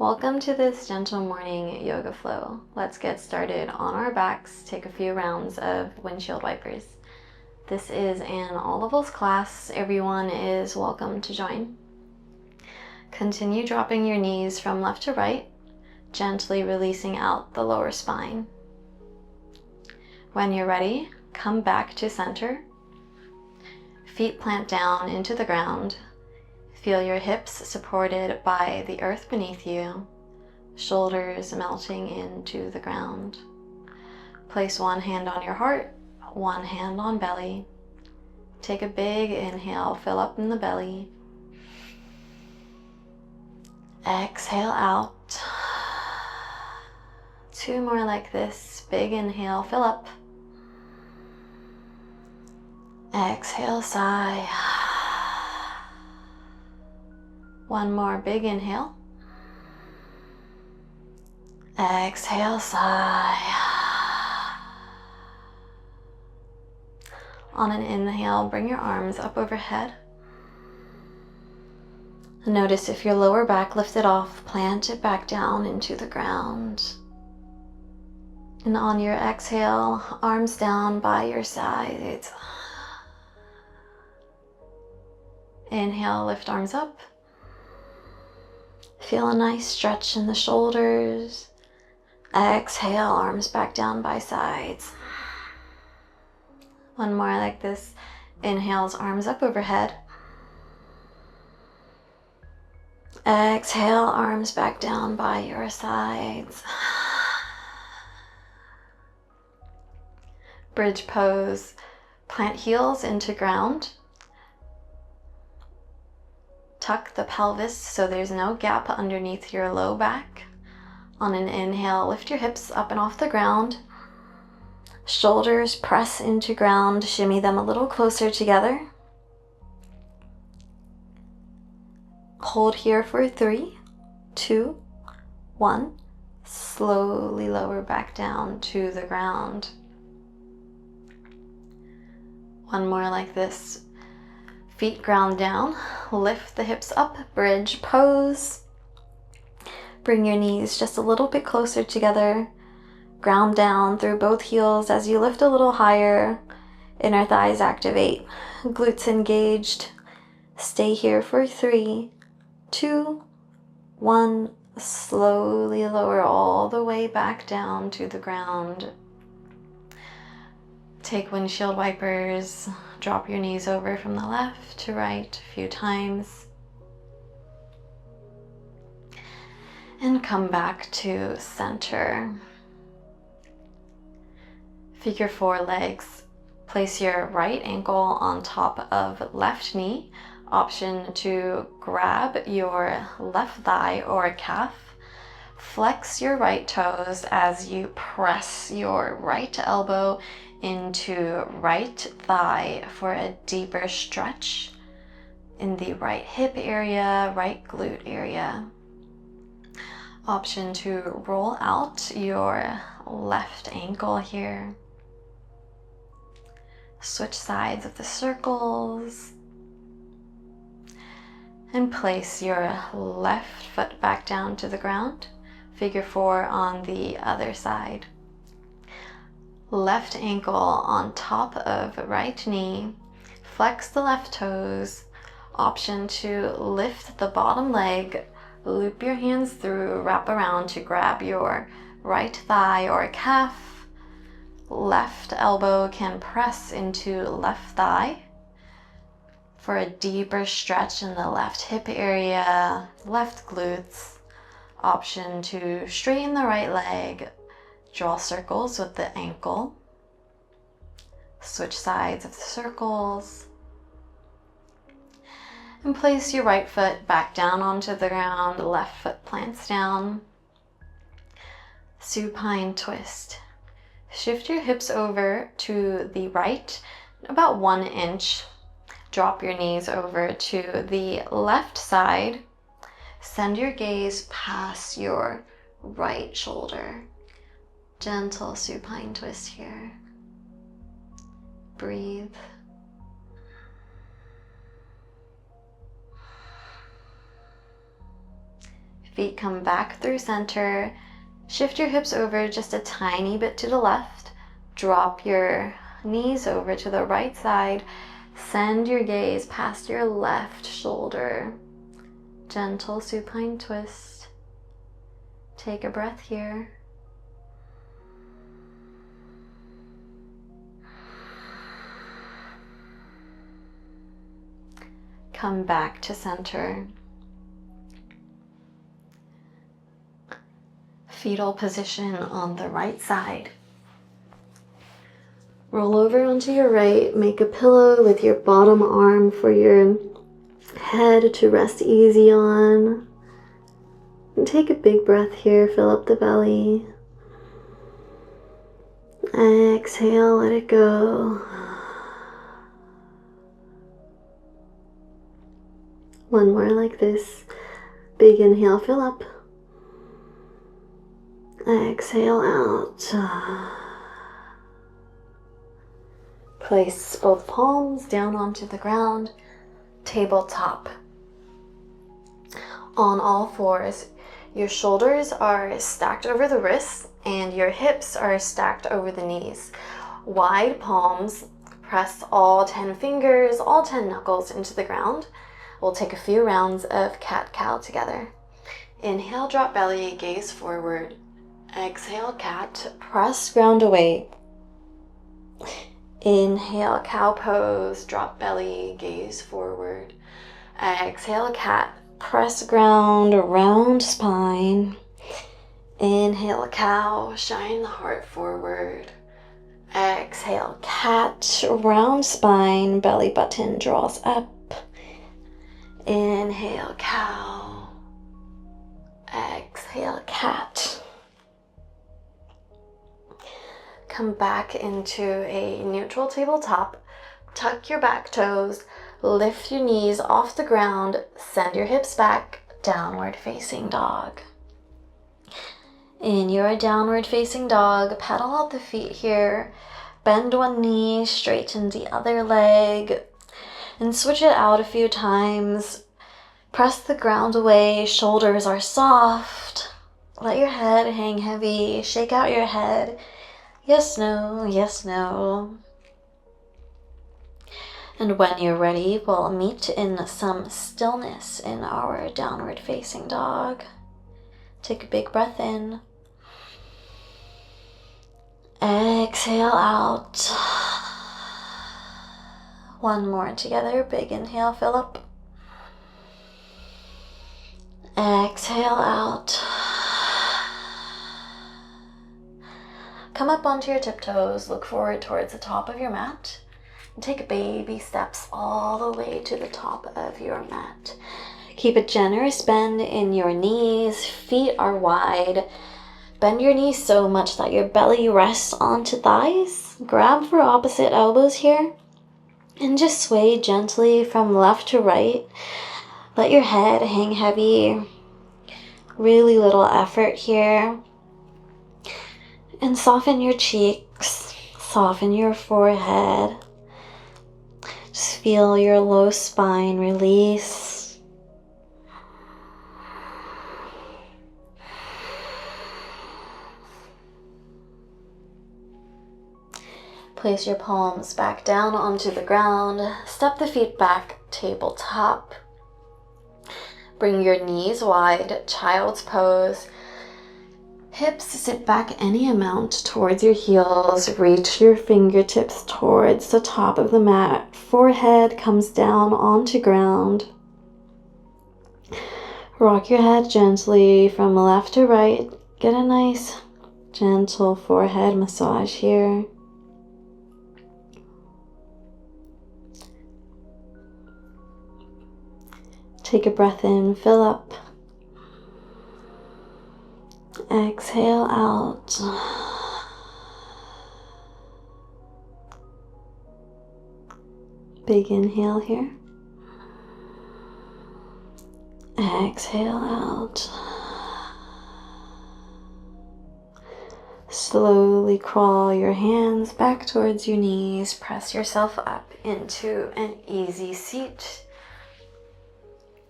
Welcome to this gentle morning yoga flow. Let's get started on our backs. Take a few rounds of windshield wipers. This is an all levels class. Everyone is welcome to join. Continue dropping your knees from left to right, gently releasing out the lower spine. When you're ready, come back to center. Feet plant down into the ground. Feel your hips supported by the earth beneath you, shoulders melting into the ground. Place one hand on your heart, one hand on belly. Take a big inhale, fill up in the belly. Exhale out. Two more like this. Big inhale, fill up. Exhale, sigh. One more big inhale. Exhale, sigh. On an inhale, bring your arms up overhead. Notice if your lower back lifted off, plant it back down into the ground. And on your exhale, arms down by your sides. Inhale, lift arms up. Feel a nice stretch in the shoulders. Exhale, arms back down by sides. One more like this. Inhales, arms up overhead. Exhale, arms back down by your sides. Bridge pose. Plant heels into ground. Tuck the pelvis so there's no gap underneath your low back. On an inhale, lift your hips up and off the ground. Shoulders press into ground, shimmy them a little closer together. Hold here for 3, 2, 1. Slowly lower back down to the ground. One more like this. Feet ground down, lift the hips up, bridge pose. Bring your knees just a little bit closer together. Ground down through both heels as you lift a little higher. Inner thighs activate, glutes engaged. Stay here for 3, 2, 1. Slowly lower all the way back down to the ground. Take windshield wipers. Drop your knees over from the left to right a few times. And come back to center. Figure 4 legs. Place your right ankle on top of left knee. Option to grab your left thigh or calf. Flex your right toes as you press your right elbow into right thigh for a deeper stretch in the right hip area, right glute area. Option to roll out your left ankle here. Switch sides of the circles. And place your left foot back down to the ground. Figure 4 on the other side. Left ankle on top of right knee. Flex the left toes. Option to lift the bottom leg. Loop your hands through, wrap around to grab your right thigh or calf. Left elbow can press into left thigh for a deeper stretch in the left hip area, left glutes. Option to straighten the right leg. Draw circles with the ankle. Switch sides of the circles. And place your right foot back down onto the ground. Left foot plants down. Supine twist. Shift your hips over to the right about 1 inch. Drop your knees over to the left side. Send your gaze past your right shoulder. Gentle supine twist here. Breathe. Feet come back through center. Shift your hips over just a tiny bit to the left. Drop your knees over to the right side. Send your gaze past your left shoulder. Gentle supine twist. Take a breath here. Come back to center. Fetal position on the right side. Roll over onto your right. Make a pillow with your bottom arm for your head to rest easy on. And take a big breath here. Fill up the belly. Exhale, let it go. One more like this. Big inhale, fill up. Exhale out. Place both palms down onto the ground, tabletop. On all fours, your shoulders are stacked over the wrists and your hips are stacked over the knees. Wide palms, press all 10 fingers, all 10 knuckles into the ground. We'll take a few rounds of cat-cow together. Inhale, drop belly, gaze forward. Exhale, cat, press ground away. Inhale, cow pose, drop belly, gaze forward. Exhale, cat, press ground, round spine. Inhale, cow, shine the heart forward. Exhale, cat, round spine, belly button draws up. Inhale, cow. Exhale, cat. Come back into a neutral tabletop. Tuck your back toes. Lift your knees off the ground. Send your hips back. Downward facing dog. In your downward facing dog, pedal out the feet here. Bend one knee, straighten the other leg. And switch it out a few times. Press the ground away. Shoulders are soft. Let your head hang heavy. Shake out your head. Yes, no, yes, no. And when you're ready, we'll meet in some stillness in our downward facing dog. Take a big breath in. Exhale out. One more together. Big inhale, fill up. Exhale out. Come up onto your tiptoes, look forward towards the top of your mat, and take baby steps all the way to the top of your mat. Keep a generous bend in your knees, feet are wide. Bend your knees so much that your belly rests onto thighs. Grab for opposite elbows here, and just sway gently from left to right. Let your head hang heavy. Really little effort here. And soften your cheeks, soften your forehead. Just feel your low spine release. Place your palms back down onto the ground. Step the feet back, tabletop. Bring your knees wide, child's pose. Hips sit back any amount towards your heels. Reach your fingertips towards the top of the mat. Forehead comes down onto ground. Rock your head gently from left to right. Get a nice gentle forehead massage here. Take a breath in, fill up. Exhale out. Big inhale here. Exhale out. Slowly crawl your hands back towards your knees. Press yourself up into an easy seat.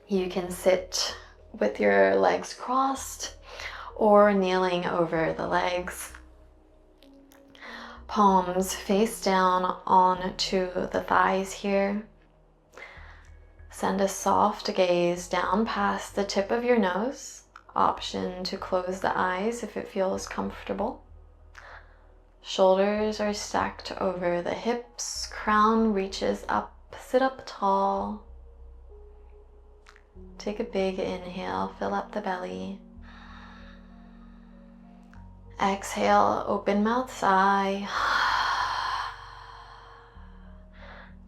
You can sit with your legs crossed or kneeling over the legs. Palms face down onto the thighs here. Send a soft gaze down past the tip of your nose. Option to close the eyes if it feels comfortable. Shoulders are stacked over the hips. Crown reaches up. Sit up tall. Take a big inhale. Fill up the belly. Exhale, open mouth sigh.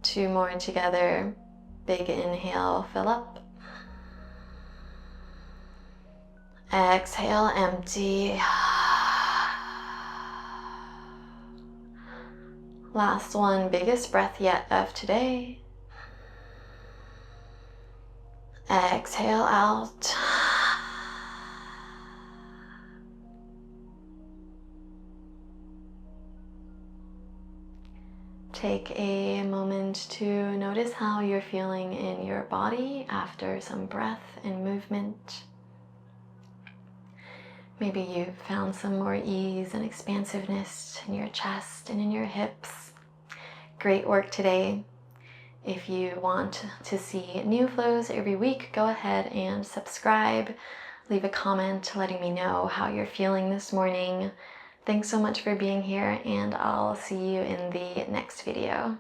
2 more together. Big inhale, fill up. Exhale, empty. Last one, biggest breath yet of today. Exhale out. Take a moment to notice how you're feeling in your body after some breath and movement. Maybe you've found some more ease and expansiveness in your chest and in your hips. Great work today. If you want to see new flows every week, go ahead and subscribe. Leave a comment letting me know how you're feeling this morning. Thanks so much for being here, and I'll see you in the next video.